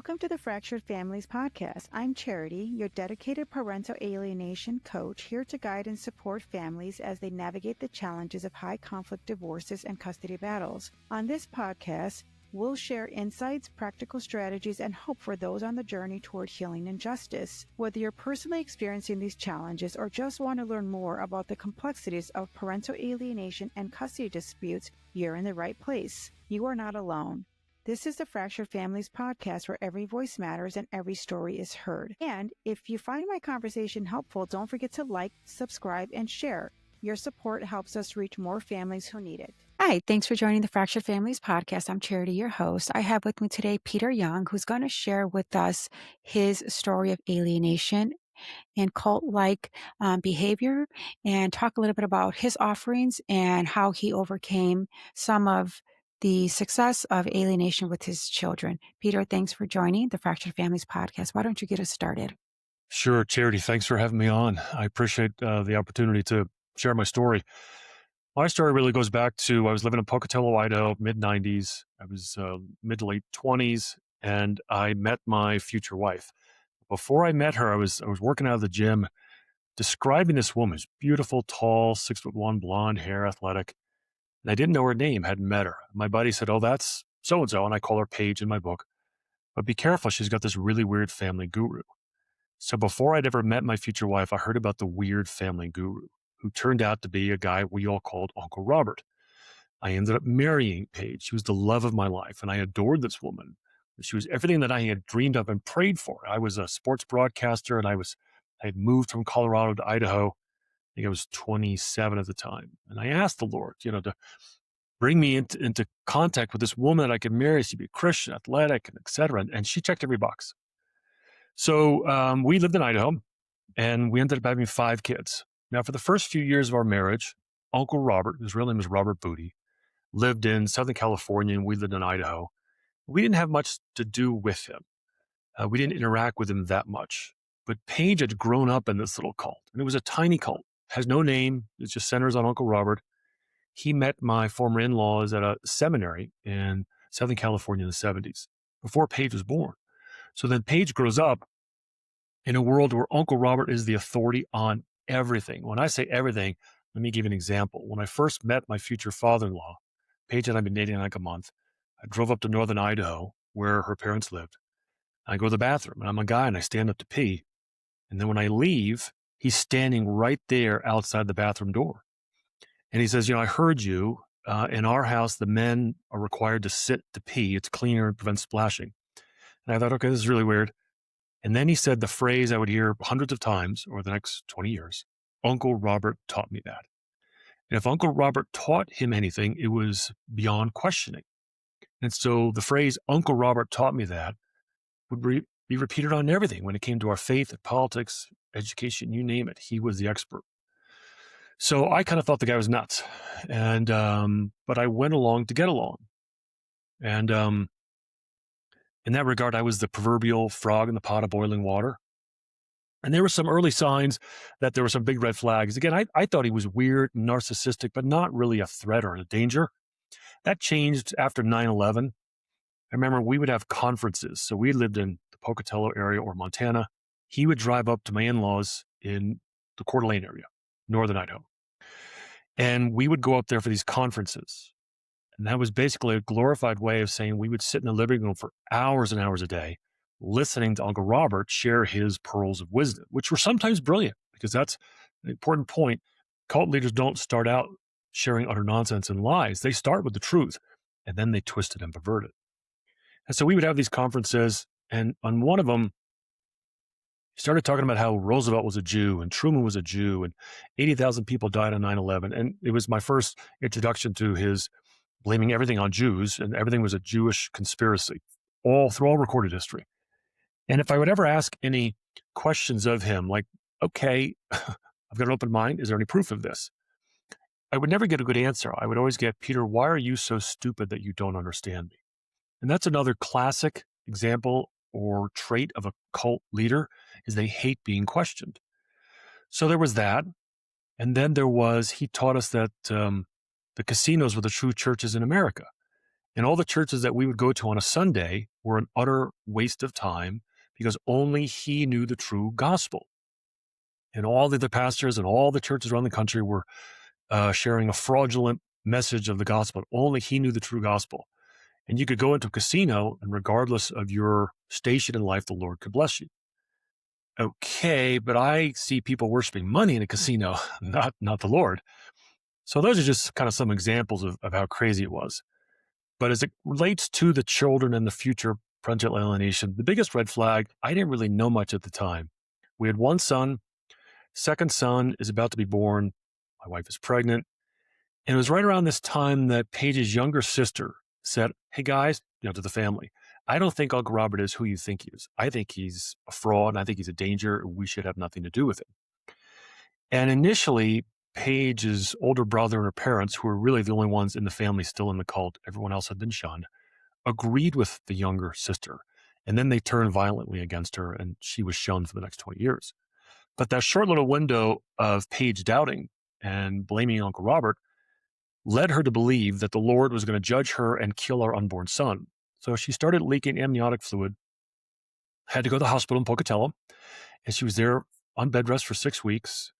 Welcome to the Fractured Families podcast. I'm Charity, your dedicated parental alienation coach, here to guide and support families as they navigate the challenges of high conflict divorces and custody battles. On this podcast, we'll share insights, practical strategies, and hope for those on the journey toward healing and justice. Whether you're personally experiencing these challenges or just want to learn more about the complexities of parental alienation and custody disputes, you're in the right place. You are not alone. This is the Fractured Families podcast, where every voice matters and every story is heard. And if you find my conversation helpful, don't forget to like, subscribe, and share. Your support helps us reach more families who need it. Hi, thanks for joining the Fractured Families podcast. I'm Charity, your host. I have with me today Peter Young, who's going to share with us his story of alienation and cult-like behavior, and talk a little bit about his offerings and how he overcame some of the success of alienation with his children. Peter, thanks for joining the Fractured Families podcast. Why don't you get us started? Sure, Charity. Thanks for having me on. I appreciate the opportunity to share my story. My story really goes back to, I was living in Pocatello, Idaho, mid-90s. I was mid to late 20s, and I met my future wife. Before I met her, I was working out of the gym, describing this woman. She's beautiful, tall, 6'1", blonde hair, athletic. And I didn't know her name, hadn't met her. My buddy said, "Oh, that's so-and-so," and I call her Paige in my book. But be careful, she's got this really weird family guru. So before I'd ever met my future wife, I heard about the weird family guru, who turned out to be a guy we all called Uncle Robert. I ended up marrying Paige. She was the love of my life, and I adored this woman. She was everything that I had dreamed of and prayed for. I was a sports broadcaster, and I had moved from Colorado to Idaho. I think I was 27 at the time. And I asked the Lord, to bring me into contact with this woman that I could marry. She'd be Christian, athletic, and et cetera. And she checked every box. So we lived in Idaho, and we ended up having 5 kids. Now, for the first few years of our marriage, Uncle Robert, whose real name was Robert Booty, lived in Southern California, and we lived in Idaho. We didn't have much to do with him. We didn't interact with him that much. But Paige had grown up in this little cult, and it was a tiny cult. Has no name. It just centers on Uncle Robert. He met my former in-laws at a seminary in Southern California in the 70s, before Paige was born. So then Paige grows up in a world where Uncle Robert is the authority on everything. When I say everything, let me give you an example. When I first met my future father-in-law, Paige and I had been dating like a month. I drove up to northern Idaho, where her parents lived. I go to the bathroom, and I'm a guy, and I stand up to pee. And then when I leave, he's standing right there outside the bathroom door. And he says, "I heard you. In our house, the men are required to sit to pee. It's cleaner and prevents splashing." And I thought, okay, this is really weird. And then he said the phrase I would hear hundreds of times over the next 20 years, "Uncle Robert taught me that." And if Uncle Robert taught him anything, it was beyond questioning. And so the phrase, "Uncle Robert taught me that," would be repeated on everything when it came to our faith and politics, education, you name it. He was the expert. So I kind of thought the guy was nuts. And but I went along to get along. And in that regard, I was the proverbial frog in the pot of boiling water. And there were some early signs that there were some big red flags. Again, I thought he was weird, narcissistic, but not really a threat or a danger. That changed after 9/11. I remember we would have conferences. So we lived in the Pocatello area or Montana. He would drive up to my in-laws in the Coeur d'Alene area, northern Idaho. And we would go up there for these conferences. And that was basically a glorified way of saying we would sit in the living room for hours and hours a day, listening to Uncle Robert share his pearls of wisdom, which were sometimes brilliant, because that's an important point. Cult leaders don't start out sharing utter nonsense and lies. They start with the truth, and then they twist it and pervert it. And so we would have these conferences, and on one of them, he started talking about how Roosevelt was a Jew and Truman was a Jew, and 80,000 people died on 9/11. And it was my first introduction to his blaming everything on Jews, and everything was a Jewish conspiracy, through all recorded history. And if I would ever ask any questions of him, like, "Okay, I've got an open mind. Is there any proof of this?" I would never get a good answer. I would always get, "Peter, why are you so stupid that you don't understand me?" And that's another classic example or trait of a cult leader, is they hate being questioned. So there was that. And then he taught us that the casinos were the true churches in America. And all the churches that we would go to on a Sunday were an utter waste of time because only he knew the true gospel. And all the other pastors and all the churches around the country were sharing a fraudulent message of the gospel. Only he knew the true gospel. And you could go into a casino, and regardless of your station in life, the Lord could bless you. Okay, but I see people worshiping money in a casino, not the Lord. So those are just kind of some examples of how crazy it was. But as it relates to the children and the future parental alienation, the biggest red flag, I didn't really know much at the time. We had one son. Second son is about to be born. My wife is pregnant. And it was right around this time that Paige's younger sister said, hey guys, to the family, I don't think Uncle Robert is who you think he is. I think he's a fraud. And I think he's a danger. We should have nothing to do with him. And initially, Paige's older brother and her parents, who were really the only ones in the family still in the cult, everyone else had been shunned, agreed with the younger sister. And then they turned violently against her, and she was shunned for the next 20 years. But that short little window of Paige doubting and blaming Uncle Robert led her to believe that the Lord was going to judge her and kill our unborn son. So she started leaking amniotic fluid, had to go to the hospital in Pocatello, and she was there on bed rest for 6 weeks.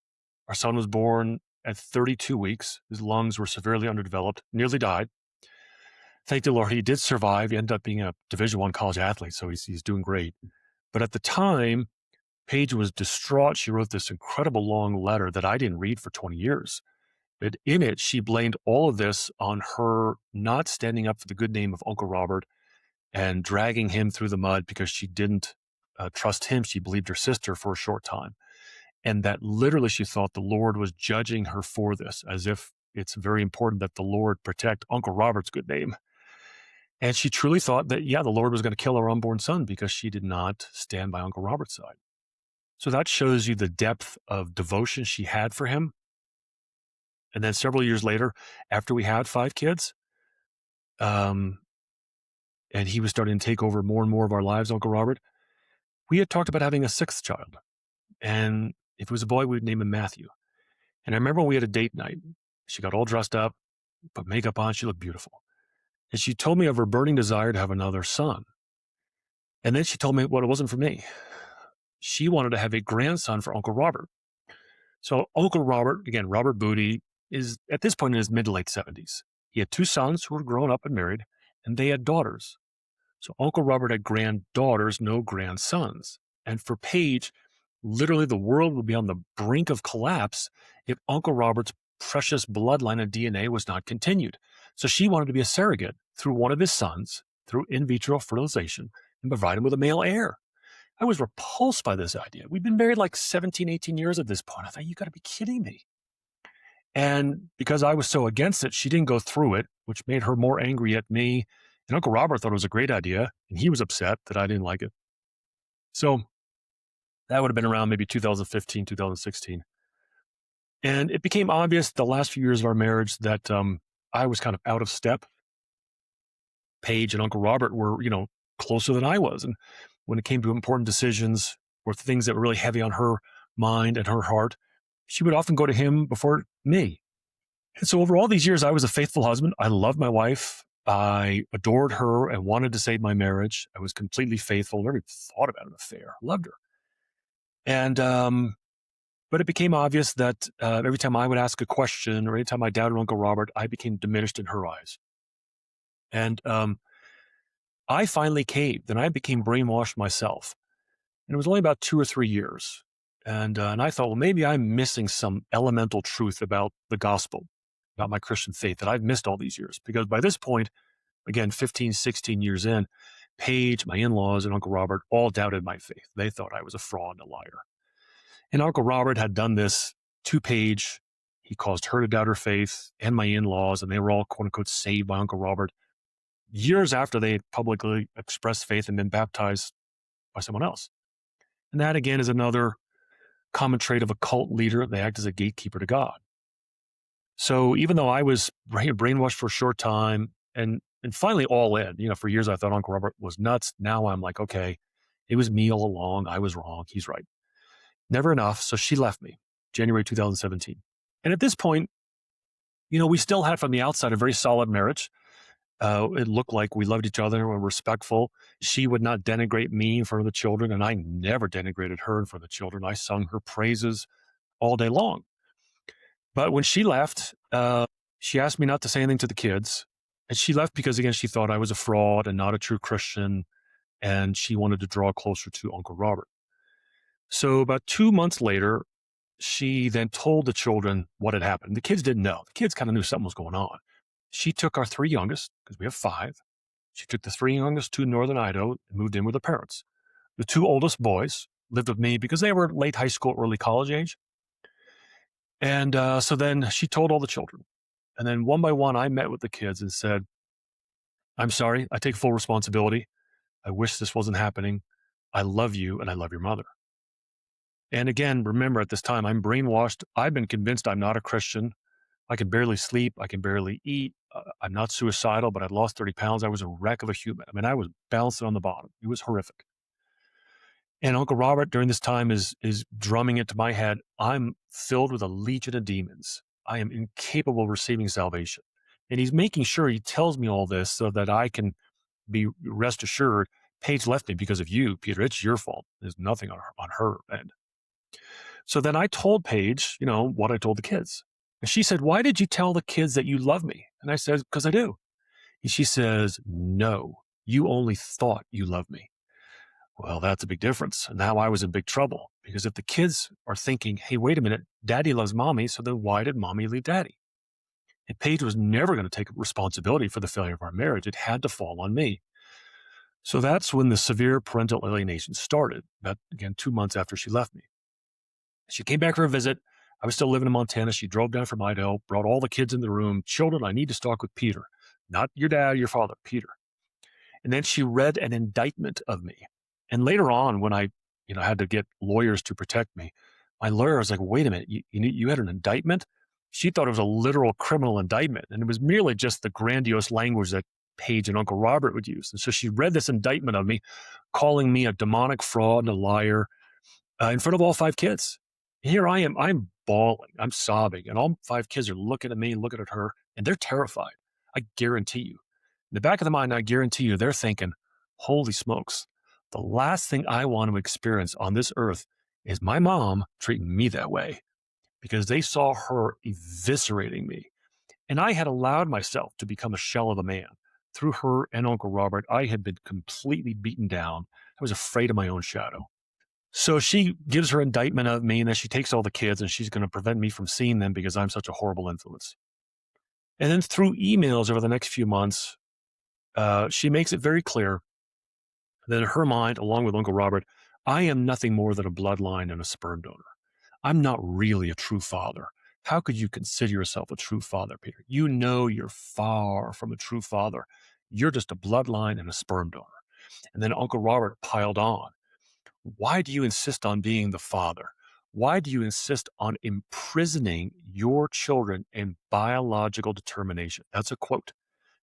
Our son was born at 32 weeks. His lungs were severely underdeveloped, nearly died. Thank the Lord, he did survive. He ended up being a Division I college athlete, so he's doing great. But at the time, Paige was distraught. She wrote this incredible long letter that I didn't read for 20 years. But in it, she blamed all of this on her not standing up for the good name of Uncle Robert and dragging him through the mud because she didn't trust him. She believed her sister for a short time. And that literally she thought the Lord was judging her for this, as if it's very important that the Lord protect Uncle Robert's good name. And she truly thought that, the Lord was going to kill her unborn son because she did not stand by Uncle Robert's side. So that shows you the depth of devotion she had for him. And then several years later, after we had 5 kids, and he was starting to take over more and more of our lives, Uncle Robert, we had talked about having a 6th child. And if it was a boy, we would name him Matthew. And I remember when we had a date night, she got all dressed up, put makeup on, she looked beautiful. And she told me of her burning desire to have another son. And then she told me, well, it wasn't for me. She wanted to have a grandson for Uncle Robert. So Uncle Robert, again, Robert Booty, is at this point in his mid to late 70s. He had 2 sons who were grown up and married, and they had daughters. So Uncle Robert had granddaughters, no grandsons. And for Paige, literally the world would be on the brink of collapse if Uncle Robert's precious bloodline of DNA was not continued. So she wanted to be a surrogate through one of his sons, through in vitro fertilization, and provide him with a male heir. I was repulsed by this idea. We'd been married like 17, 18 years at this point. I thought, you got to be kidding me. And because I was so against it, she didn't go through it, which made her more angry at me. And Uncle Robert thought it was a great idea, and he was upset that I didn't like it. So that would have been around maybe 2015, 2016. And it became obvious the last few years of our marriage that I was kind of out of step. Paige and Uncle Robert were, closer than I was. And when it came to important decisions or things that were really heavy on her mind and her heart, she would often go to him before me. And so over all these years, I was a faithful husband. I loved my wife. I adored her and wanted to save my marriage. I was completely faithful. Never even thought about an affair. Loved her. And, but it became obvious that every time I would ask a question or anytime I doubted Uncle Robert, I became diminished in her eyes. And I finally caved and I became brainwashed myself. And it was only about 2 or 3 years. And I thought, well, maybe I'm missing some elemental truth about the gospel, about my Christian faith that I've missed all these years. Because by this point, again, 15, 16 years in, Paige, my in-laws, and Uncle Robert all doubted my faith. They thought I was a fraud and a liar. And Uncle Robert had done this to Paige. He caused her to doubt her faith and my in-laws, and they were all, quote unquote, saved by Uncle Robert years after they had publicly expressed faith and been baptized by someone else. And that, again, is another common trait of a cult leader. They act as a gatekeeper to God. So even though I was brainwashed for a short time and finally all in, for years I thought Uncle Robert was nuts. Now I'm like, okay, it was me all along. I was wrong. He's right. Never enough. So she left me January 2017. And at this point, we still had from the outside a very solid marriage. It looked like we loved each other and were respectful. She would not denigrate me in front of the children, and I never denigrated her in front of the children. I sung her praises all day long. But when she left, she asked me not to say anything to the kids. And she left because, again, she thought I was a fraud and not a true Christian, and she wanted to draw closer to Uncle Robert. So about 2 months later, she then told the children what had happened. The kids didn't know. The kids kind of knew something was going on. She took our 3 youngest, because we have 5. She took the 3 youngest to northern Idaho and moved in with her parents. The 2 oldest boys lived with me because they were late high school, early college age. And so then she told all the children. And then one by one, I met with the kids and said, I'm sorry. I take full responsibility. I wish this wasn't happening. I love you and I love your mother. And again, remember at this time, I'm brainwashed. I've been convinced I'm not a Christian. I can barely sleep. I can barely eat. I'm not suicidal, but I'd lost 30 pounds. I was a wreck of a human. I mean, I was bouncing on the bottom. It was horrific. And Uncle Robert during this time is drumming into my head, I'm filled with a legion of demons. I am incapable of receiving salvation. And he's making sure he tells me all this so that I can be rest assured, Paige left me because of you, Peter. It's your fault. There's nothing on her end. So then I told Paige, what I told the kids. And she said, why did you tell the kids that you love me? And I said, because I do. And she says, no, you only thought you loved me. Well, that's a big difference. And now I was in big trouble because if the kids are thinking, hey, wait a minute, daddy loves mommy, so then why did mommy leave daddy? And Paige was never going to take responsibility for the failure of our marriage. It had to fall on me. So that's when the severe parental alienation started, about, again, 2 months after she left me. She came back for a visit. I was still living in Montana. She drove down from Idaho, brought all the kids in the room. Children, I need to talk with Peter. Not your dad, your father, Peter. And then she read an indictment of me. And later on, when I had to get lawyers to protect me, my lawyer was like, wait a minute, you had an indictment? She thought it was a literal criminal indictment. And it was merely just the grandiose language that Paige and Uncle Robert would use. And so she read this indictment of me, calling me a demonic fraud and a liar in front of all 5 kids. Here I am, I'm bawling, I'm sobbing, and all 5 kids are looking at me, looking at her, and they're terrified. I guarantee you. In the back of the mind, I guarantee you, they're thinking, holy smokes, the last thing I want to experience on this earth is my mom treating me that way, because they saw her eviscerating me. And I had allowed myself to become a shell of a man. Through her and Uncle Robert, I had been completely beaten down. I was afraid of my own shadow. So she gives her indictment of me, and then she takes all the kids, and she's going to prevent me from seeing them because I'm such a horrible influence. And then through emails over the next few months, she makes it very clear that in her mind, along with Uncle Robert, I am nothing more than a bloodline and a sperm donor. I'm not really a true father. How could you consider yourself a true father, Peter? You know you're far from a true father. You're just a bloodline and a sperm donor. And then Uncle Robert piled on. Why do you insist on being the father? Why do you insist on imprisoning your children in biological determination? That's a quote.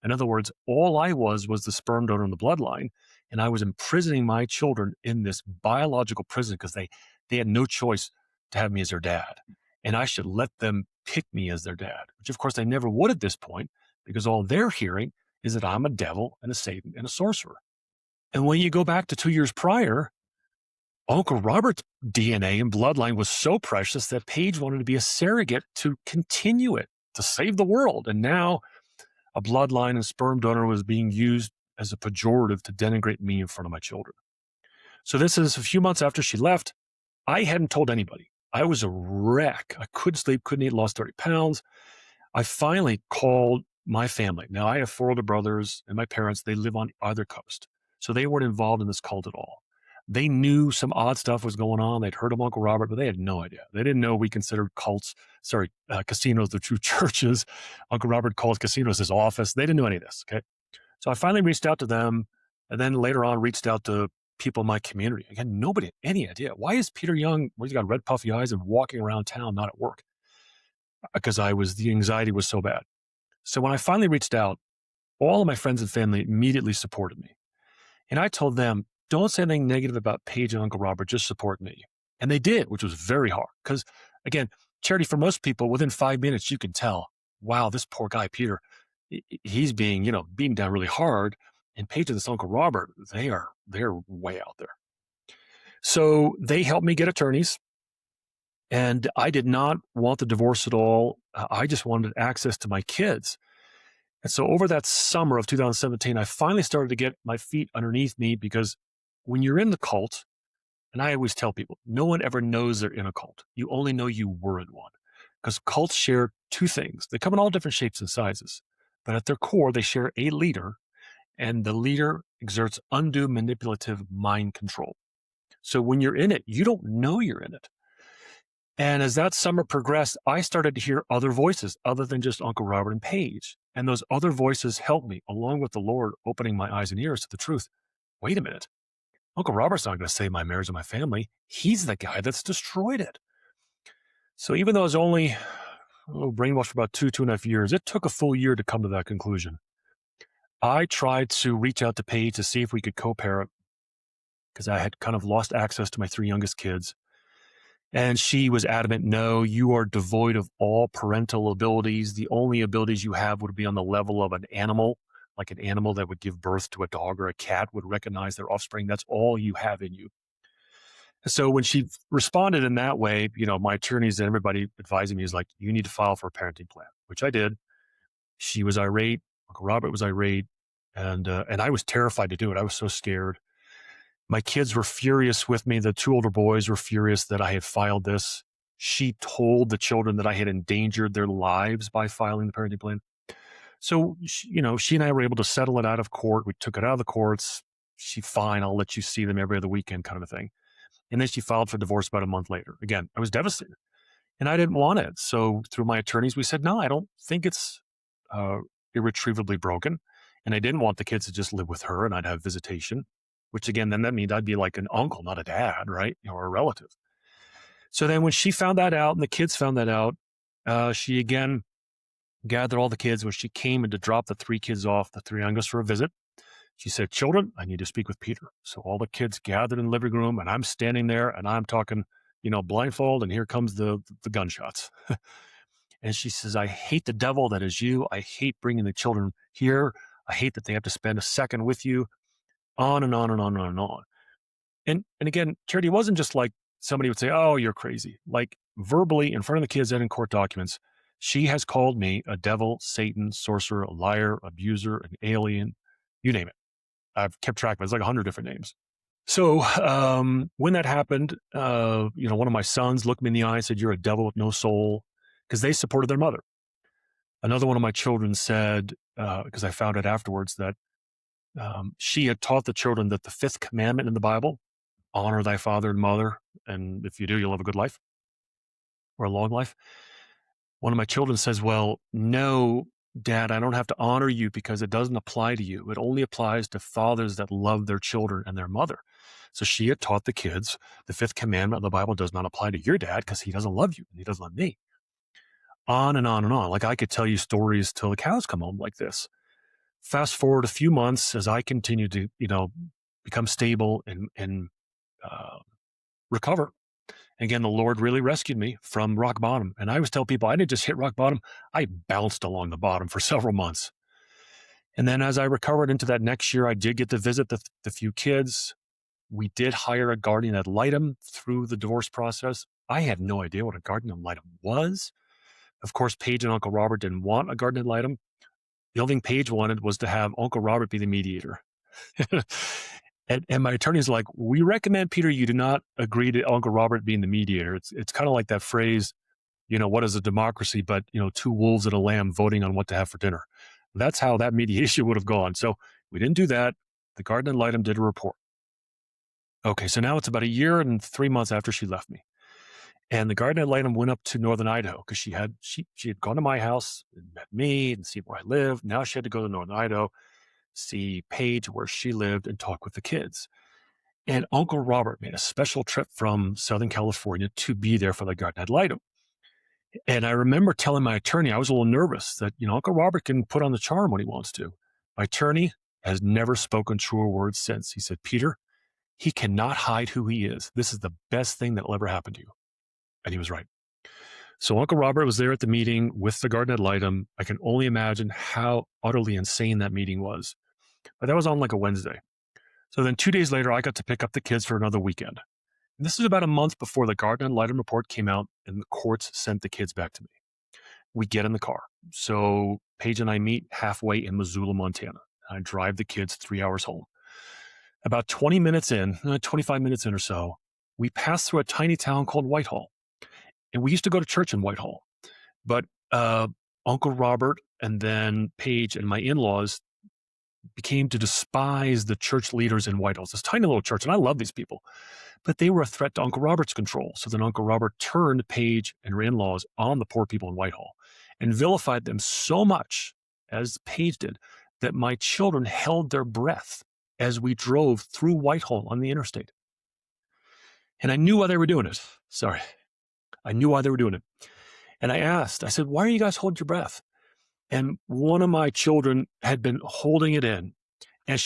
In other words, all I was the sperm donor in the bloodline, and I was imprisoning my children in this biological prison because they had no choice to have me as their dad. And I should let them pick me as their dad, which of course they never would at this point because all they're hearing is that I'm a devil and a Satan and a sorcerer. And when you go back to 2 years prior, Uncle Robert's DNA and bloodline was so precious that Paige wanted to be a surrogate to continue it, to save the world. And now a bloodline and sperm donor was being used as a pejorative to denigrate me in front of my children. So this is a few months after she left. I hadn't told anybody. I was a wreck. I couldn't sleep, couldn't eat, lost 30 pounds. I finally called my family. Now, I have 4 older brothers, and my parents, they live on either coast. So they weren't involved in this cult at all. They knew some odd stuff was going on. They'd heard of Uncle Robert, but they had no idea. They didn't know we considered casinos the true churches. Uncle Robert called casinos his office. They didn't know any of this, okay? So I finally reached out to them, and then later on reached out to people in my community. Again, nobody had any idea. Why is Peter Young, he's got red puffy eyes and walking around town, not at work? Because the anxiety was so bad. So when I finally reached out, all of my friends and family immediately supported me. And I told them, don't say anything negative about Paige and Uncle Robert, just support me. And they did, which was very hard. Because again, Charity, for most people, within 5 minutes, you can tell, wow, this poor guy, Peter, he's being, beaten down really hard. And Paige and this Uncle Robert, they're way out there. So they helped me get attorneys. And I did not want the divorce at all. I just wanted access to my kids. And so over that summer of 2017, I finally started to get my feet underneath me, because when you're in the cult, and I always tell people, no one ever knows they're in a cult. You only know you were in one, because cults share two things. They come in all different shapes and sizes, but at their core, they share a leader, and the leader exerts undue manipulative mind control. So when you're in it, you don't know you're in it. And as that summer progressed, I started to hear other voices other than just Uncle Robert and Paige. And those other voices helped me, along with the Lord opening my eyes and ears to the truth. Wait a minute. Uncle Robert's not going to save my marriage and my family. He's the guy that's destroyed it. So even though I was only brainwashed for about 2.5 years, it took a full year to come to that conclusion. I tried to reach out to Paige to see if we could co-parent, because I had kind of lost access to my 3 youngest kids. And she was adamant, no, you are devoid of all parental abilities. The only abilities you have would be on the level of an animal, like an animal that would give birth to a dog or a cat would recognize their offspring. That's all you have in you. So when she responded in that way, my attorneys and everybody advising me is like, you need to file for a parenting plan, which I did. She was irate. Uncle Robert was irate. And I was terrified to do it. I was so scared. My kids were furious with me. The 2 older boys were furious that I had filed this. She told the children that I had endangered their lives by filing the parenting plan. So, she and I were able to settle it out of court. We took it out of the courts. Fine, I'll let you see them every other weekend, kind of a thing. And then she filed for divorce about a month later. Again, I was devastated, and I didn't want it. So through my attorneys, we said, no, I don't think it's irretrievably broken. And I didn't want the kids to just live with her and I'd have visitation, which again, then that means I'd be like an uncle, not a dad, right? Or a relative. So then when she found that out and the kids found that out, she again gathered all the kids. When she came in to drop the 3 kids off, the 3 youngest, for a visit, she said, children, I need to speak with Peter. So all the kids gathered in the living room, and I'm standing there and I'm talking, blindfold, and here comes the gunshots. And she says, I hate the devil that is you. I hate bringing the children here. I hate that they have to spend a second with you. On and on and on and on and on. And again, Charity, wasn't just like somebody would say, oh, you're crazy. Like verbally in front of the kids and in court documents, she has called me a devil, Satan, sorcerer, a liar, abuser, an alien, you name it. I've kept track of it. It's like 100 different names. So when that happened, one of my sons looked me in the eye and said, you're a devil with no soul, because they supported their mother. Another one of my children said, because I found out afterwards, that she had taught the children that the 5th commandment in the Bible, honor thy father and mother, and if you do, you'll have a good life or a long life. One of my children says, well, no, Dad, I don't have to honor you because it doesn't apply to you. It only applies to fathers that love their children and their mother. So she had taught the kids the 5th commandment of the Bible does not apply to your dad because he doesn't love you and he doesn't love me. On and on and on. Like I could tell you stories till the cows come home like this. Fast forward a few months as I continue to, become stable and recover. Again, the Lord really rescued me from rock bottom. And I always tell people, I didn't just hit rock bottom. I bounced along the bottom for several months. And then as I recovered into that next year, I did get to visit the few kids. We did hire a guardian ad litem through the divorce process. I had no idea what a guardian ad litem was. Of course, Paige and Uncle Robert didn't want a guardian ad litem. The only thing Paige wanted was to have Uncle Robert be the mediator. And my attorney's like, we recommend, Peter, you do not agree to Uncle Robert being the mediator. It's kind of like that phrase, what is a democracy, but, 2 wolves and a lamb voting on what to have for dinner. That's how that mediation would have gone. So we didn't do that. The guardian ad litem did a report. Okay, so now it's about 1 year and 3 months after she left me. And the guardian ad litem went up to Northern Idaho because she had gone to my house and met me and see where I live. Now she had to go to Northern Idaho, see Paige where she lived, and talk with the kids. And Uncle Robert made a special trip from Southern California to be there for the guardian ad litem. And I remember telling my attorney, I was a little nervous that, Uncle Robert can put on the charm when he wants to. My attorney has never spoken truer words since. He said, Peter, he cannot hide who he is. This is the best thing that will ever happen to you. And he was right. So Uncle Robert was there at the meeting with the garden ad litem. I can only imagine how utterly insane that meeting was. But that was on like a Wednesday. So then 2 days later, I got to pick up the kids for another weekend. And this is about a month before the garden ad litem report came out and the courts sent the kids back to me. We get in the car. So Paige and I meet halfway in Missoula, Montana. I drive the kids 3 hours home. About 20 minutes in, 25 minutes in or so, we pass through a tiny town called Whitehall. And we used to go to church in Whitehall. But Uncle Robert and then Paige and my in-laws became to despise the church leaders in Whitehall. It's this tiny little church, and I love these people. But they were a threat to Uncle Robert's control. So then Uncle Robert turned Paige and her in-laws on the poor people in Whitehall and vilified them so much, as Paige did, that my children held their breath as we drove through Whitehall on the interstate. And I knew why they were doing it. Sorry. I knew why they were doing it. And I said, why are you guys holding your breath? And one of my children had been holding it in. And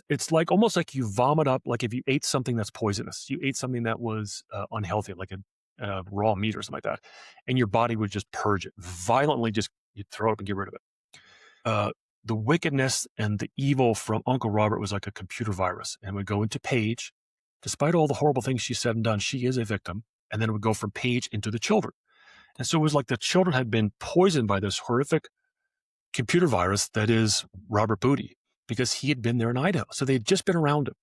it's like almost like you vomit up, like if you ate something that's poisonous, you ate something that was unhealthy, like a raw meat or something like that. And your body would just purge it violently, you'd throw it up and get rid of it. The wickedness and the evil from Uncle Robert was like a computer virus and would go into Paige. Despite all the horrible things she said and done, she is a victim. And then it would go from Paige into the children. And so it was like the children had been poisoned by this horrific computer virus that is Robert Booty, because he had been there in Idaho. So they had just been around him.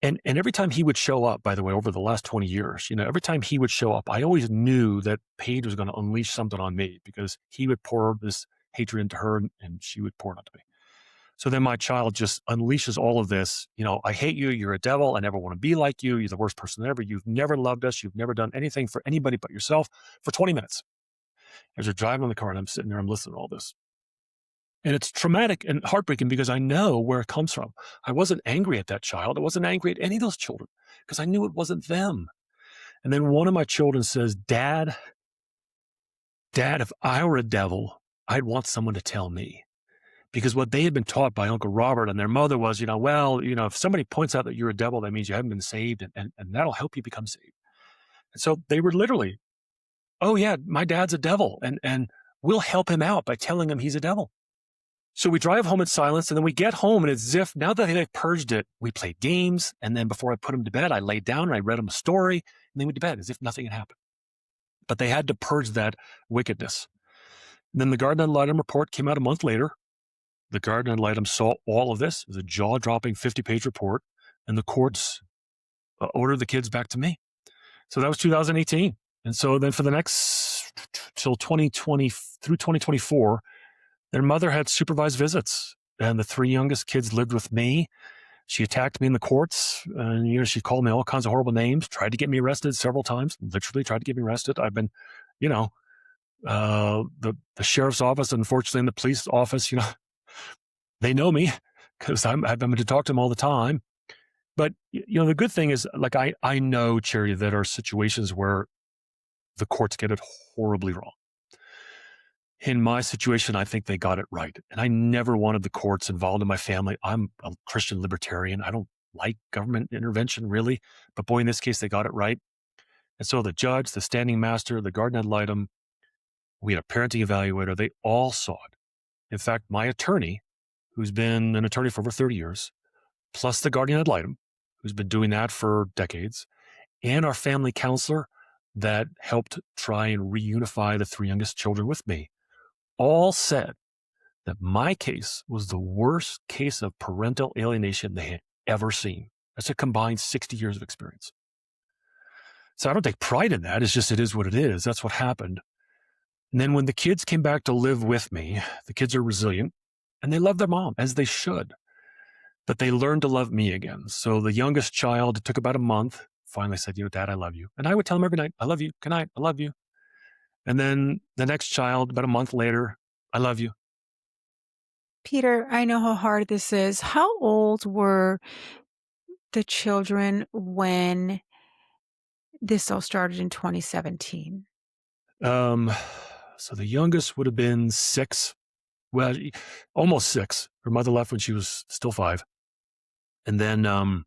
And every time he would show up, by the way, over the last 20 years, every time he would show up, I always knew that Paige was going to unleash something on me because he would pour this hatred into her and she would pour it onto me. So then my child just unleashes all of this. I hate you. You're a devil. I never want to be like you. You're the worst person ever. You've never loved us. You've never done anything for anybody but yourself for 20 minutes. As you're driving in the car and I'm sitting there, I'm listening to all this. And it's traumatic and heartbreaking because I know where it comes from. I wasn't angry at that child. I wasn't angry at any of those children because I knew it wasn't them. And then one of my children says, Dad, if I were a devil, I'd want someone to tell me. Because what they had been taught by Uncle Robert and their mother was, if somebody points out that you're a devil, that means you haven't been saved and that'll help you become saved. And so they were literally, oh yeah, my dad's a devil and we'll help him out by telling him he's a devil. So we drive home in silence and then we get home and it's as if now that they've purged it, we played games. And then before I put him to bed, I laid down and I read him a story and they went to bed as if nothing had happened. But they had to purge that wickedness. And then the garden ad litem report came out a month later. The garden ad litem saw all of this. It was a jaw-dropping 50-page report, and the courts ordered the kids back to me. So that was 2018. And so then for the next, till 2020, through 2024, their mother had supervised visits, and the three youngest kids lived with me. She attacked me in the courts, and she called me all kinds of horrible names, tried to get me arrested several times, literally tried to get me arrested. I've been, the sheriff's office, unfortunately, and the police office, they know me because I've been to talk to them all the time. But, the good thing is, like, I know, Charity, that are situations where the courts get it horribly wrong. In my situation, I think they got it right. And I never wanted the courts involved in my family. I'm a Christian libertarian. I don't like government intervention, really. But boy, in this case, they got it right. And so the judge, the standing master, the garden ad litem, we had a parenting evaluator, they all saw it. In fact, my attorney, who's been an attorney for over 30 years, plus the guardian ad litem, who's been doing that for decades, and our family counselor that helped try and reunify the three youngest children with me, all said that my case was the worst case of parental alienation they had ever seen. That's a combined 60 years of experience. So I don't take pride in that. It's just, it is what it is. That's what happened. And then when the kids came back to live with me, the kids are resilient and they love their mom, as they should. But they learned to love me again. So the youngest child, it took about a month, finally said, Dad, I love you. And I would tell him every night, I love you. Good night. I love you. And then the next child, about a month later, I love you. Peter, I know how hard this is. How old were the children when this all started in 2017? So the youngest would have been 6. Well, almost 6. Her mother left when she was still 5. And then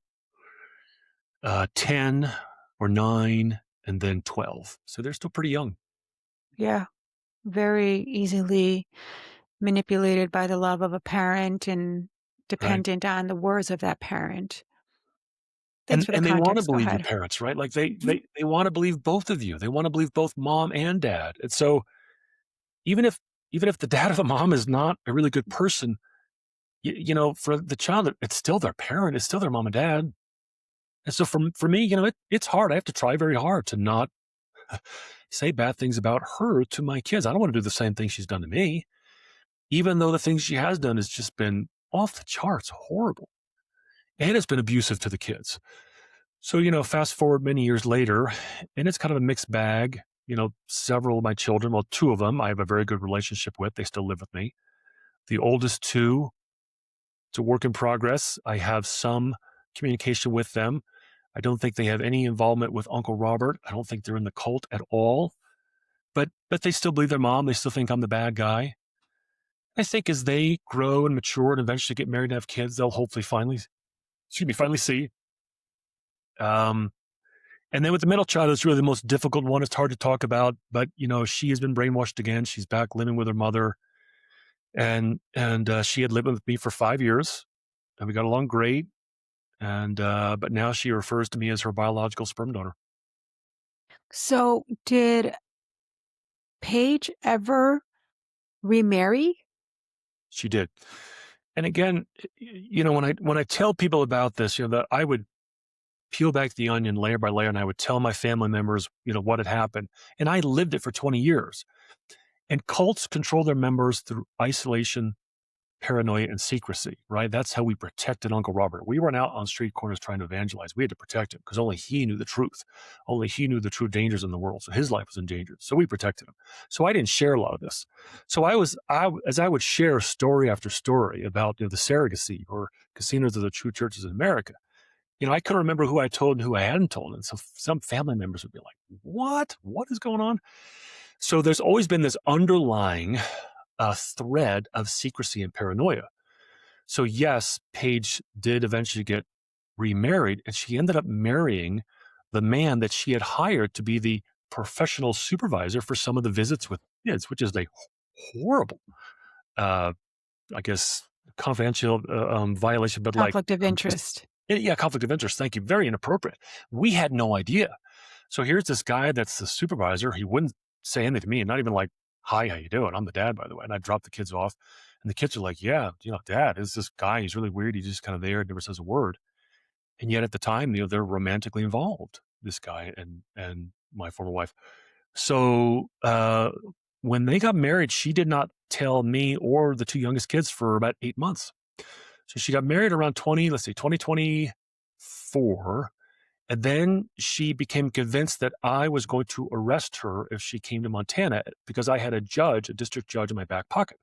10 or 9, and then 12. So they're still pretty young. Yeah. Very easily manipulated by the love of a parent and right? dependent on the words of that parent. Thanks And for the and they wanna context. Go believe your ahead. parents, right? Like, they Mhm. they they wanna believe both of you. They wanna believe both mom and dad, and so even if even if the dad or the mom is not a really good person, for the child, it's still their parent, it's still their mom and dad, and so for me, it's hard. I have to try very hard to not say bad things about her to my kids. I don't wanna do the same thing she's done to me, even though the things she has done has just been off the charts horrible, and it's been abusive to the kids. So, fast forward many years later, and it's kind of a mixed bag. Several of my children, well, two of them, I have a very good relationship with. They still live with me. The oldest two, it's a work in progress. I have some communication with them. I don't think they have any involvement with Uncle Robert. I don't think they're in the cult at all. But they still believe their mom. They still think I'm the bad guy. I think as they grow and mature and eventually get married and have kids, they'll hopefully finally see. Um, And then with the middle child, it's really the most difficult one. It's hard to talk about, but she has been brainwashed again. She's back living with her mother, and she had lived with me for 5 years, and we got along great. And but now she refers to me as her biological sperm donor. So, did Paige ever remarry? She did, and again, when I tell people about this, that I would peel back the onion layer by layer, and I would tell my family members, what had happened, and I lived it for 20 years. And cults control their members through isolation, paranoia, and secrecy, right? That's how we protected Uncle Robert. We weren't out on street corners trying to evangelize. We had to protect him because only he knew the truth. Only he knew the true dangers in the world. So his life was in danger. So we protected him. So I didn't share a lot of this. So as I would share story after story about the surrogacy or casinos of the true churches in America, I couldn't remember who I told and who I hadn't told. And so some family members would be like, "What? What is going on?" So there's always been this underlying thread of secrecy and paranoia. So yes, Paige did eventually get remarried, and she ended up marrying the man that she had hired to be the professional supervisor for some of the visits with kids, which is a horrible, uh, I guess, confidential violation, but like, Conflict of just, interest. yeah, conflict of interest. Thank you. Very inappropriate. We had no idea. So here's this guy that's the supervisor. He wouldn't say anything to me, and not even like, "Hi, how you doing? I'm the dad, by the way." And I dropped the kids off, and the kids are like, "Yeah, dad is this guy. He's really weird. He's just kind of there, never says a word." And yet at the time, they're romantically involved. This guy and my former wife. So when they got married, she did not tell me or the two youngest kids for about 8 months. So she got married around 2024. And then she became convinced that I was going to arrest her if she came to Montana because I had a district judge in my back pocket.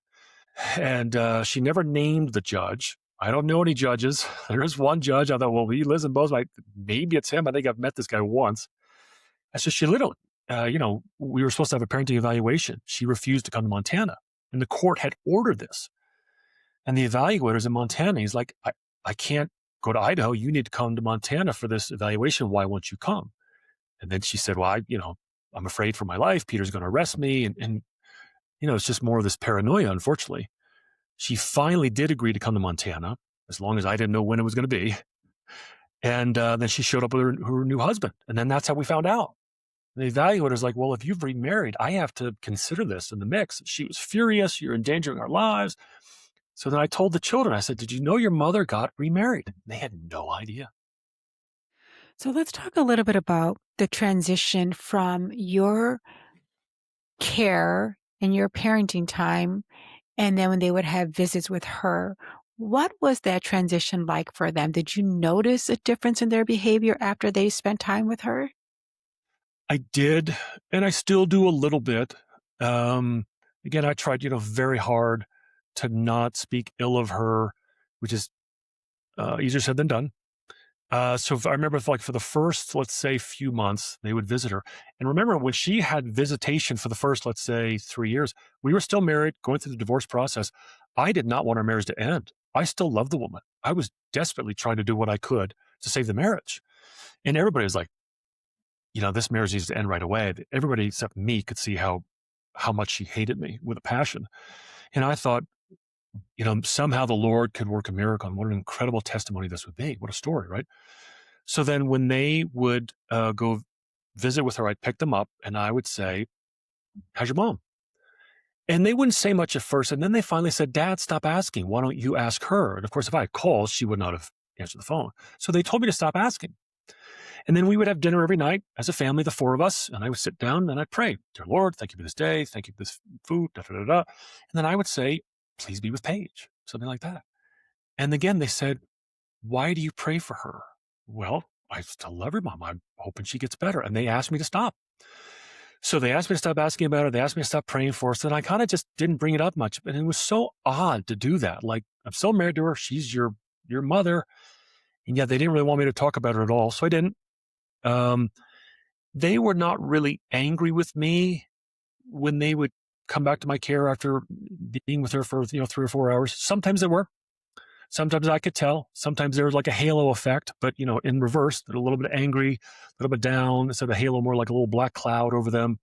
And she never named the judge. I don't know any judges. There is one judge. I thought, well, he lives in Bozeman. Maybe it's him. I think I've met this guy once. And so she literally, we were supposed to have a parenting evaluation. She refused to come to Montana. And the court had ordered this. And the evaluator's in Montana. He's like, I can't go to Idaho. You need to come to Montana for this evaluation. Why won't you come? And then she said, well, I'm afraid for my life. Peter's going to arrest me. And it's just more of this paranoia, unfortunately. She finally did agree to come to Montana, as long as I didn't know when it was going to be. And then she showed up with her new husband. And then that's how we found out. And the evaluator's like, well, if you've remarried, I have to consider this in the mix. She was furious. You're endangering our lives. So then I told the children, I said, did you know your mother got remarried? They had no idea. So, let's talk a little bit about the transition from your care and your parenting time, and then when they would have visits with her. What was that transition like for them? Did you notice a difference in their behavior after they spent time with her? I did, and I still do a little bit. Um, Again, I tried, very hard to not speak ill of her, which is easier said than done. So if I remember, like for the first, let's say, few months, they would visit her. And remember, when she had visitation for the first, let's say, 3 years, we were still married, going through the divorce process. I did not want our marriage to end. I still loved the woman. I was desperately trying to do what I could to save the marriage. And everybody was like, this marriage needs to end right away. Everybody except me could see how how much she hated me with a passion. And I thought, somehow the Lord could work a miracle. And what an incredible testimony this would be. What a story, right? So then when they would go visit with her, I'd pick them up and I would say, how's your mom? And they wouldn't say much at first. And then they finally said, Dad, stop asking. Why don't you ask her? And of course, if I had called, she would not have answered the phone. So they told me to stop asking. And then we would have dinner every night as a family, the four of us. And I would sit down and I'd pray, Dear Lord, thank you for this day. Thank you for this food. Da, da, da, da. And then I would say, please be with Paige, something like that. And again, they said, why do you pray for her? Well, I still love her, Mom. I'm hoping she gets better. And they asked me to stop. So they asked me to stop asking about her. They asked me to stop praying for her. So then I kind of just didn't bring it up much. And it was so odd to do that. Like, I'm still married to her. She's your mother. And yet they didn't really want me to talk about her at all. So I didn't. Um, they were not really angry with me when they would come back to my care after being with her for 3 or 4 hours. Sometimes they were. Sometimes I could tell. Sometimes there was like a halo effect, but in reverse, a little bit angry, a little bit down, instead of a halo, more like a little black cloud over them.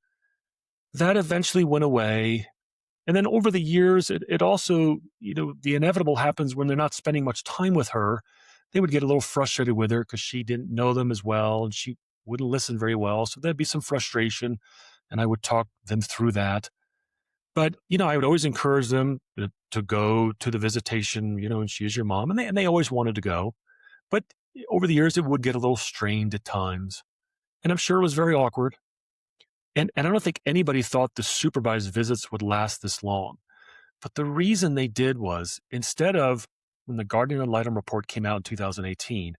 That eventually went away. And then over the years, it also, the inevitable happens when they're not spending much time with her. They would get a little frustrated with her because she didn't know them as well and she wouldn't listen very well. So there'd be some frustration and I would talk them through that. But, I would always encourage them to go to the visitation, and she is your mom. And they always wanted to go. But over the years, it would get a little strained at times. And I'm sure it was very awkward. And I don't think anybody thought the supervised visits would last this long. But the reason they did was instead of when the Guardian and Litem report came out in 2018,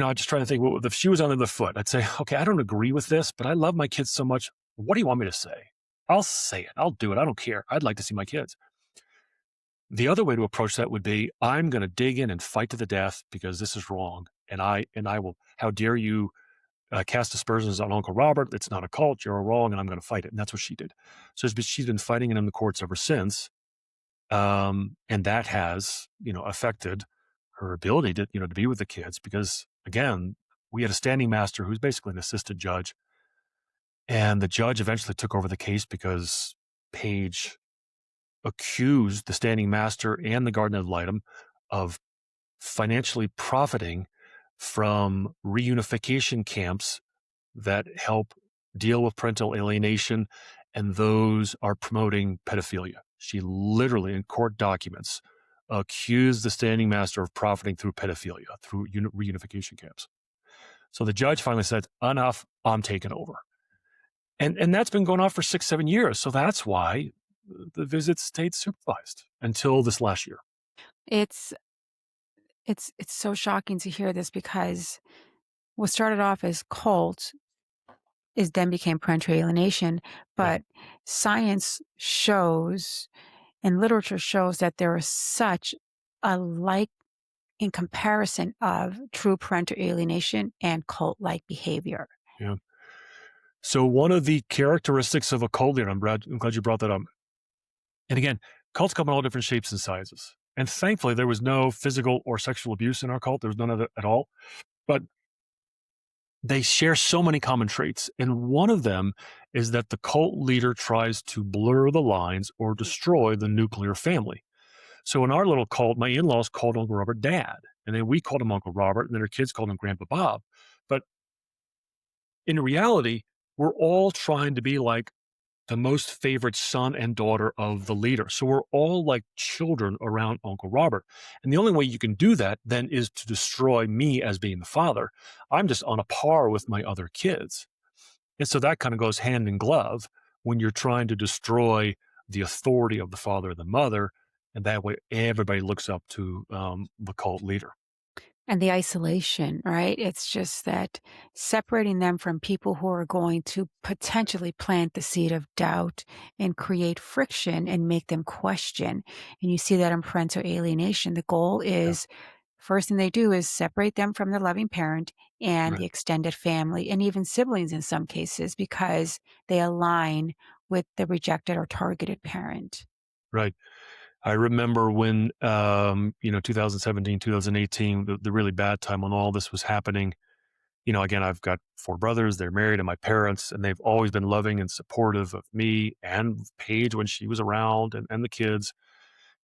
I just try to think, well, if she was on the other foot, I'd say, okay, I don't agree with this, but I love my kids so much. What do you want me to say? I'll say it. I'll do it. I don't care. I'd like to see my kids. The other way to approach that would be, I'm going to dig in and fight to the death because this is wrong. And I will, how dare you cast aspersions on Uncle Robert? It's not a cult. You're wrong. And I'm going to fight it. And that's what she did. So she's been fighting it in the courts ever since. And that has, affected her ability to be with the kids because, again, we had a standing master who's basically an assistant judge. And the judge eventually took over the case because Paige accused the standing master and the Guardian ad litem of financially profiting from reunification camps that help deal with parental alienation, and those are promoting pedophilia. She literally, in court documents, accused the standing master of profiting through pedophilia, through reunification camps. So the judge finally said, enough, I'm taking over. And that's been going on for 6-7 years. So that's why the visit stayed supervised until this last year. It's so shocking to hear this because what started off as cult is then became parental alienation, but science shows and literature shows that there is such a like in comparison of true parental alienation and cult-like behavior. Yeah. So one of the characteristics of a cult leader, I'm glad you brought that up. And again, cults come in all different shapes and sizes. And thankfully, there was no physical or sexual abuse in our cult. There was none of that at all. But they share so many common traits. And one of them is that the cult leader tries to blur the lines or destroy the nuclear family. So in our little cult, my in-laws called Uncle Robert Dad. And then we called him Uncle Robert. And then our kids called him Grandpa Bob. But in reality, we're all trying to be like the most favorite son and daughter of the leader. So we're all like children around Uncle Robert. And the only way you can do that then is to destroy me as being the father. I'm just on a par with my other kids. And so that kind of goes hand in glove when you're trying to destroy the authority of the father and the mother. And that way everybody looks up to the cult leader. And the isolation, right? It's just that separating them from people who are going to potentially plant the seed of doubt and create friction and make them question. And you see that in parental alienation. The goal is first thing they do is separate them from the loving parent and the extended family and even siblings in some cases because they align with the rejected or targeted parent. Right. I remember when, 2017, 2018, the really bad time when all this was happening, Again, I've got four brothers, they're married, and my parents, and they've always been loving and supportive of me and Paige when she was around and the kids.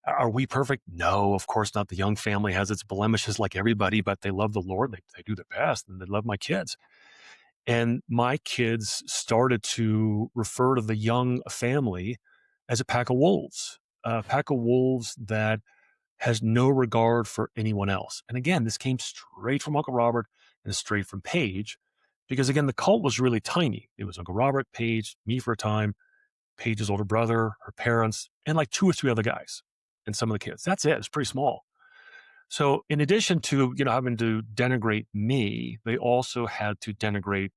Are we perfect? No, of course not. The young family has its blemishes like everybody, but they love the Lord. They do their best and they love my kids. And my kids started to refer to the young family as a pack of wolves that has no regard for anyone else. And again, this came straight from Uncle Robert and straight from Paige, because again, the cult was really tiny. It was Uncle Robert, Paige, me for a time, Paige's older brother, her parents, and like two or three other guys and some of the kids. That's it. It's pretty small. So in addition to, having to denigrate me, they also had to denigrate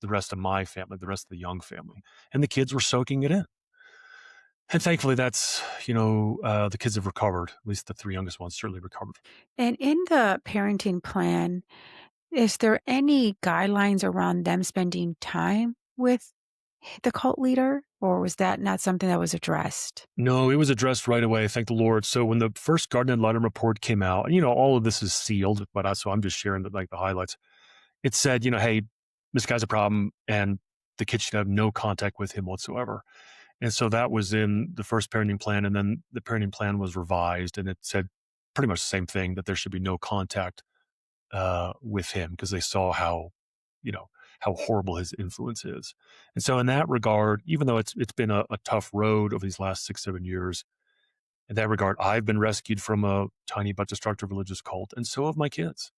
the rest of my family, the rest of the young family. And the kids were soaking it in. And thankfully the kids have recovered. At least the three youngest ones certainly recovered. And in the parenting plan, is there any guidelines around them spending time with the cult leader, or was that not something that was addressed? No, it was addressed right away. Thank the Lord. So when the first Garden and Litem report came out, and all of this is sealed, but so I'm just sharing the highlights. It said, hey, this guy's a problem, and the kids should have no contact with him whatsoever. And so that was in the first parenting plan, and then the parenting plan was revised, and it said pretty much the same thing, that there should be no contact with him, because they saw you know, how horrible his influence is. And so in that regard, even though it's been a tough road over these last 6-7 years, in that regard, I've been rescued from a tiny but destructive religious cult, and so have my kids.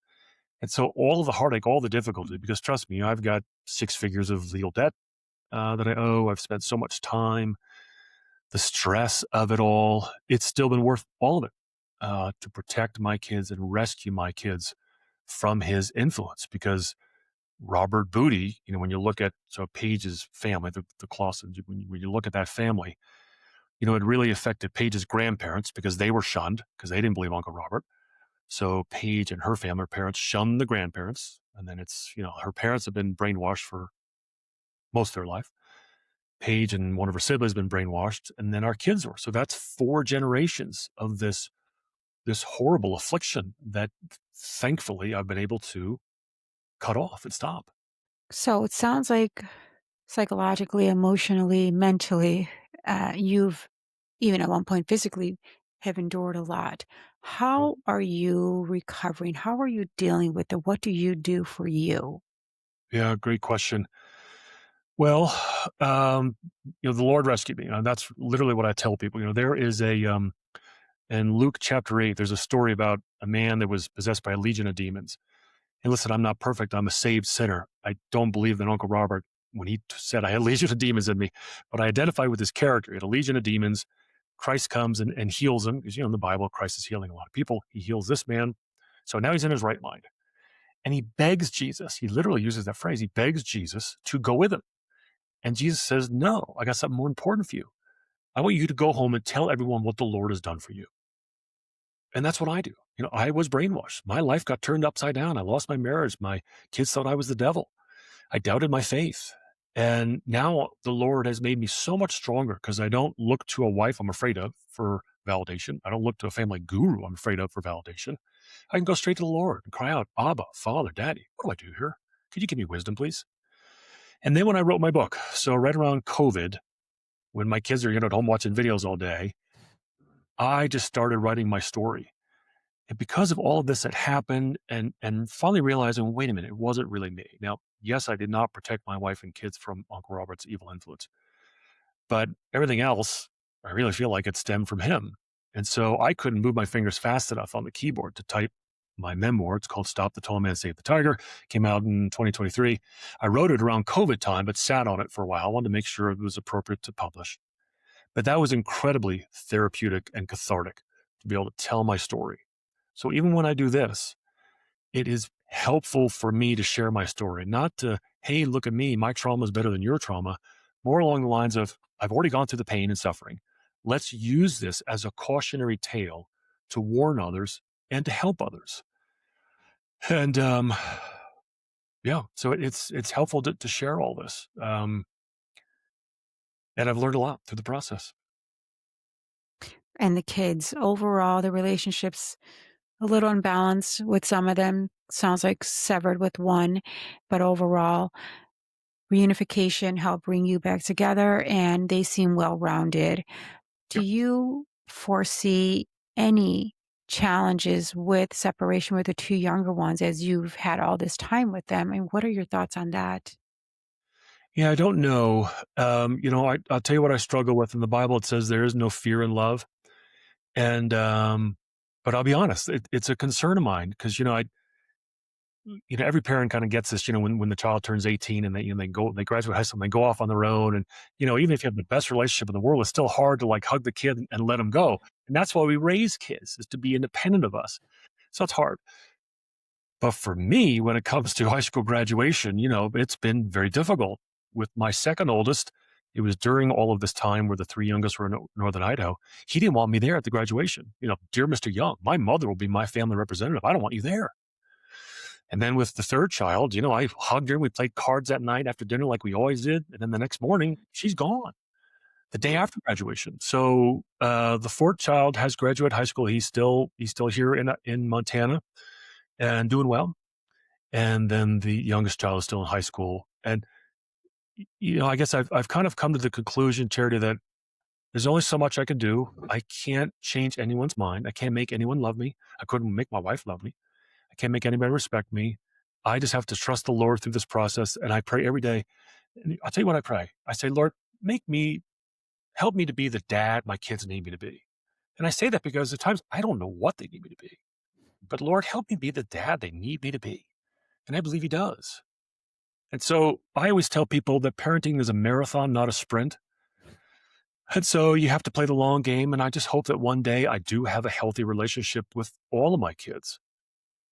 And so all of the heartache, all the difficulty, because trust me, I've got 6 figures of legal debt that I owe. I've spent so much time, the stress of it all. It's still been worth all of it to protect my kids and rescue my kids from his influence, because Robert Booty, when you look at Paige's family, the Clausens, when you look at that family, it really affected Paige's grandparents, because they were shunned because they didn't believe Uncle Robert. So Paige and her family, her parents, shunned the grandparents. And then her parents have been brainwashed for most of their life. Paige and one of her siblings have been brainwashed. And then our kids were. So that's 4 generations of this horrible affliction that thankfully I've been able to cut off and stop. So it sounds like psychologically, emotionally, mentally, you've, even at one point physically, have endured a lot. Mm. How are you recovering? How are you dealing with it? What do you do for you? Yeah, great question. Well, um, the Lord rescued me. That's literally what I tell people. There is in Luke chapter 8, there's a story about a man that was possessed by a legion of demons. And listen, I'm not perfect. I'm a saved sinner. I don't believe that Uncle Robert, when he said I had a legion of demons in me, but I identify with his character. He had a legion of demons. Christ comes and heals him, because, in the Bible, Christ is healing a lot of people. He heals this man. So now he's in his right mind. And he begs Jesus. He literally uses that phrase. He begs Jesus to go with him. And Jesus says, no, I got something more important for you. I want you to go home and tell everyone what the Lord has done for you. And that's what I do. I was brainwashed. My life got turned upside down. I lost my marriage. My kids thought I was the devil. I doubted my faith. And now the Lord has made me so much stronger, because I don't look to a wife I'm afraid of for validation. I don't look to a family guru I'm afraid of for validation. I can go straight to the Lord and cry out, Abba, Father, Daddy, what do I do here? Could you give me wisdom, please? And then when I wrote my book, so right around COVID, when my kids are at home watching videos all day, I just started writing my story. And because of all of this that happened, and finally realizing, wait a minute, it wasn't really me. Now, yes, I did not protect my wife and kids from Uncle Robert's evil influence, but everything else, I really feel like it stemmed from him. And so I couldn't move my fingers fast enough on the keyboard to type my memoir. It's called Stop the Tall Man, Save the Tiger. Came out in 2023. I wrote it around COVID time, but sat on it for a while. I wanted to make sure it was appropriate to publish. But that was incredibly therapeutic and cathartic to be able to tell my story. So even when I do this, it is helpful for me to share my story, not to, hey, look at me, my trauma is better than your trauma. More along the lines of, I've already gone through the pain and suffering. Let's use this as a cautionary tale to warn others and to help others. And yeah, so it's helpful to share all this. And I've learned a lot through the process. And the kids, overall, the relationships, A little unbalanced with some of them, sounds like severed with one, but overall, reunification helped bring you back together, and they seem well-rounded. Do Yep. you foresee any challenges with separation with the 2 younger ones as you've had all this time with them, and what are your thoughts on that? Yeah, I don't know. I'll tell you what I struggle with. In the Bible, it says there is no fear in love. And, but I'll be honest, it's a concern of mine because, every parent kind of gets this, when the child turns 18 and they graduate high school and they go off on their own. And, even if you have the best relationship in the world, it's still hard to like hug the kid and let them go. And that's why we raise kids, is to be independent of us. So it's hard. But for me, when it comes to high school graduation, it's been very difficult. With my second oldest, it was during all of this time where the three youngest were in Northern Idaho. He didn't want me there at the graduation. Dear Mr. Young, my mother will be my family representative. I don't want you there. And then with the third child, I hugged her. We played cards that night after dinner like we always did. And then the next morning, she's gone the day after graduation. So the fourth child has graduated high school. He's still here in Montana and doing well. And then the youngest child is still in high school. And I guess I've kind of come to the conclusion, Charity, that there's only so much I can do. I can't change anyone's mind. I can't make anyone love me. I couldn't make my wife love me. I can't make anybody respect me. I just have to trust the Lord through this process. And I pray every day. And I'll tell you what I pray. I say, Lord, help me to be the dad my kids need me to be. And I say that because at times I don't know what they need me to be. But Lord, help me be the dad they need me to be. And I believe he does. And so I always tell people that parenting is a marathon, not a sprint. And so you have to play the long game. And I just hope that one day I do have a healthy relationship with all of my kids,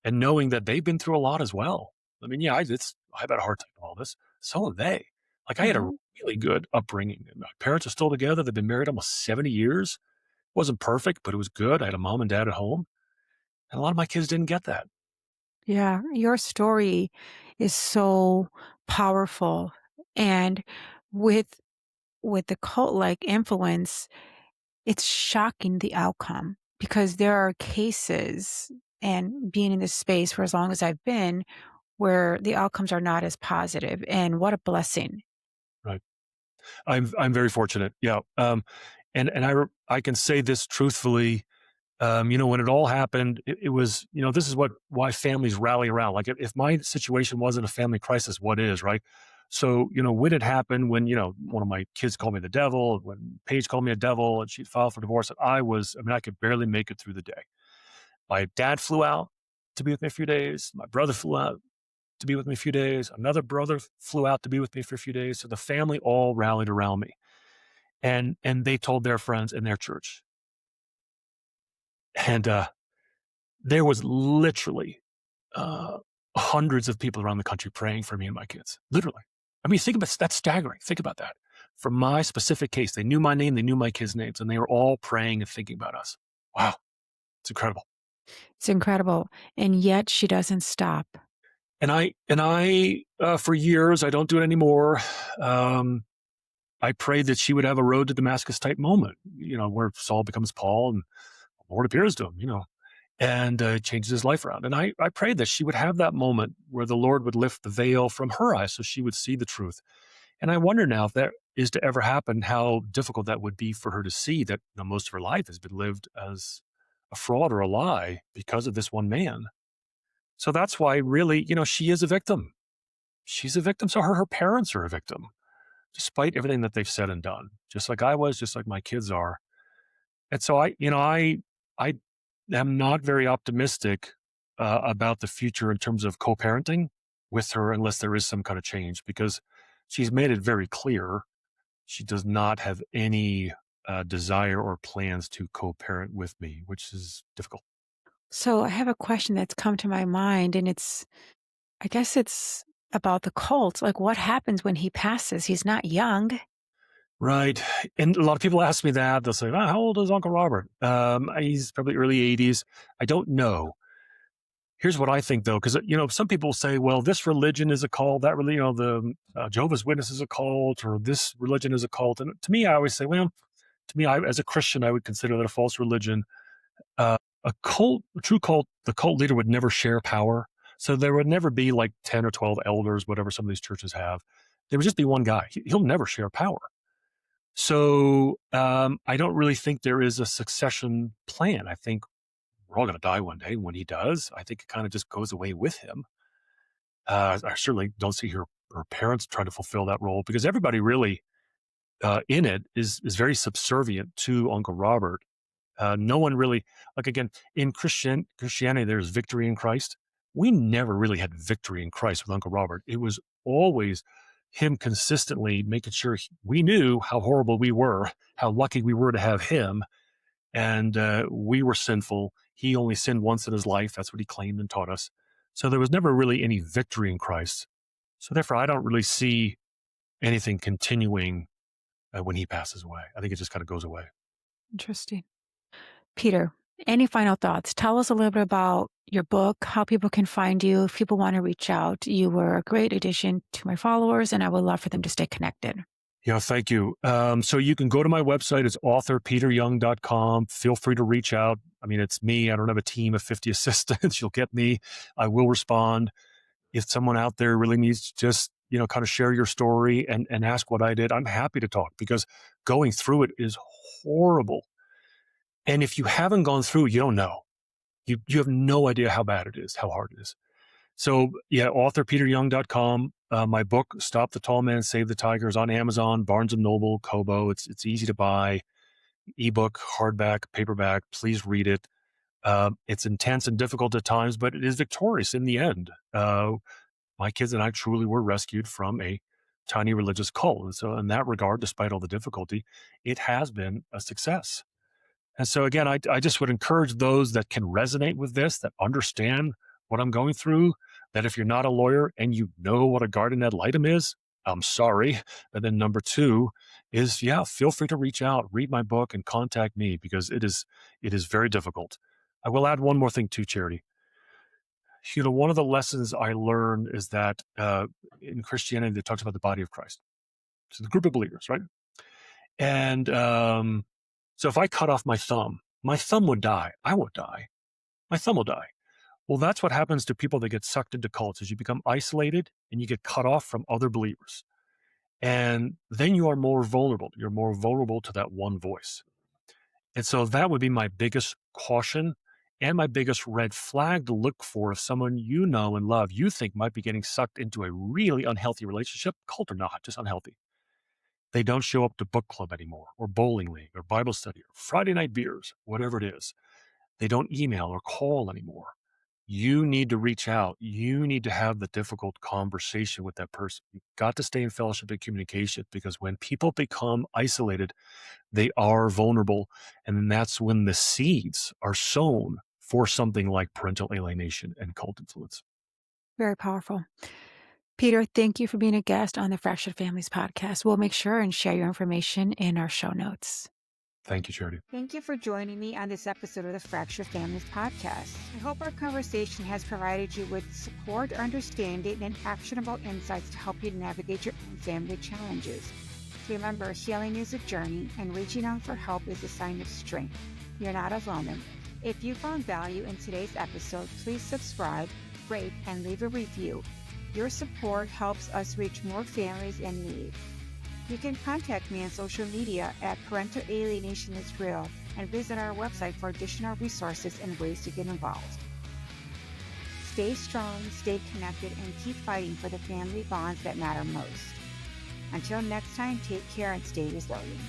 and knowing that they've been through a lot as well. I mean, yeah, I've had a hard time with all this. So have they. Like, I had a Mhm. really good upbringing. And my parents are still together. They've been married almost 70 years. It wasn't perfect, but it was good. I had a mom and dad at home. And a lot of my kids didn't get that. Yeah, your story is so powerful, and with with the cult-like influence, it's shocking the outcome because there are cases, and being in this space for as long as I've been, where the outcomes are not as positive, and what a blessing. Right. I'm very fortunate. Yeah. And I can say this truthfully. When it all happened, it was, this is why families rally around. Like, if my situation wasn't a family crisis, what is, right? So, when it happened, when, one of my kids called me the devil, when Paige called me a devil and she'd filed for divorce, I could barely make it through the day. My dad flew out to be with me a few days. My brother flew out to be with me a few days. Another brother flew out to be with me for a few days. So the family all rallied around me, and they told their friends in their church. And, there was literally uh, hundreds of people around the country praying for me and my kids. Literally. I mean, that's staggering. Think about that. For my specific case, they knew my name, they knew my kids' names, and they were all praying and thinking about us. Wow, it's incredible. It's incredible, and yet she doesn't stop. And I, for years, I don't do it anymore. Um, I prayed that she would have a road to Damascus type moment, where Saul becomes Paul and the Lord appears to him, and changes his life around. And I prayed that she would have that moment where the Lord would lift the veil from her eyes so she would see the truth. And I wonder now, if that is to ever happen, how difficult that would be for her to see that, most of her life has been lived as a fraud or a lie because of this one man. So that's why, really, she is a victim. She's a victim. So her parents are a victim, despite everything that they've said and done, just like I was, just like my kids are. And so I am not very optimistic about the future in terms of co-parenting with her, unless there is some kind of change, because she's made it very clear she does not have any desire or plans to co-parent with me, which is difficult. So I have a question that's come to my mind, and I guess it's about the cult. Like, what happens when he passes? He's not young. Right. And a lot of people ask me that. They'll say, how old is Uncle Robert? He's probably early 80s. I don't know. Here's what I think, though, because, some people say, well, this religion is a cult, that really, the Jehovah's Witness is a cult, or this religion is a cult. And to me, I always say, well, to me, as a Christian, I would consider that a false religion. A A true cult, the cult leader would never share power. So there would never be like 10 or 12 elders, whatever some of these churches have. There would just be one guy. He'll never share power. So I don't really think there is a succession plan. I think we're all going to die one day. When he does, I think it kind of just goes away with him. I certainly don't see her parents trying to fulfill that role, because everybody really in it is very subservient to Uncle Robert. No one really, like, again, in Christianity, there's victory in Christ. We never really had victory in Christ with Uncle Robert. It was always him consistently making sure we knew how horrible we were, how lucky we were to have him, and we were sinful. He only sinned once in his life. That's what he claimed and taught us. So there was never really any victory in Christ. So therefore, I don't really see anything continuing when he passes away. I think it just kind of goes away. Interesting. Peter, any final thoughts? Tell us a little bit about your book, how people can find you, if people want to reach out. You were a great addition to my followers, and I would love for them to stay connected. Yeah, thank you. So you can go to my website. It's authorpeteryoung.com. Feel free to reach out. I mean, it's me. I don't have a team of 50 assistants. You'll get me. I will respond. If someone out there really needs to just, kind of share your story and ask what I did, I'm happy to talk, because going through it is horrible. And if you haven't gone through it, you don't know. You have no idea how bad it is, how hard it is. So yeah, authorpeteryoung.com. My book, Stop the Tall Man, Save the Tiger, is on Amazon, Barnes & Noble, Kobo. It's easy to buy. Ebook, hardback, paperback. Please read it. It's intense and difficult at times, but it is victorious in the end. My kids and I truly were rescued from a tiny religious cult. And so in that regard, despite all the difficulty, it has been a success. And so again, I just would encourage those that can resonate with this, that understand what I'm going through, that if you're not a lawyer and you know what a guardian ad litem is, I'm sorry. But then number two is, feel free to reach out, read my book, and contact me, because it is very difficult. I will add one more thing too, Charity. One of the lessons I learned is that in Christianity, it talks about the body of Christ. So the group of believers, right? And so if I cut off my thumb would die. I would die. My thumb will die. Well, that's what happens to people that get sucked into cults, is you become isolated and you get cut off from other believers. And then you are more vulnerable. You're more vulnerable to that one voice. And so that would be my biggest caution and my biggest red flag to look for if someone you know and love, you think might be getting sucked into a really unhealthy relationship, cult or not, just unhealthy. They don't show up to book club anymore, or bowling league, or Bible study, or Friday night beers, whatever it is. They don't email or call anymore. You need to reach out. You need to have the difficult conversation with that person. You've got to stay in fellowship and communication, because when people become isolated, they are vulnerable. And then that's when the seeds are sown for something like parental alienation and cult influence. Very powerful. Peter, thank you for being a guest on the Fractured Families podcast. We'll make sure and share your information in our show notes. Thank you, Charity. Thank you for joining me on this episode of the Fractured Families podcast. I hope our conversation has provided you with support, understanding, and actionable insights to help you navigate your own family challenges. Remember, healing is a journey, and reaching out for help is a sign of strength. You're not alone. If you found value in today's episode, please subscribe, rate, and leave a review. Your support helps us reach more families in need. You can contact me on social media at Parental Alienation is Real, and visit our website for additional resources and ways to get involved. Stay strong, stay connected, and keep fighting for the family bonds that matter most. Until next time, take care and stay resilient.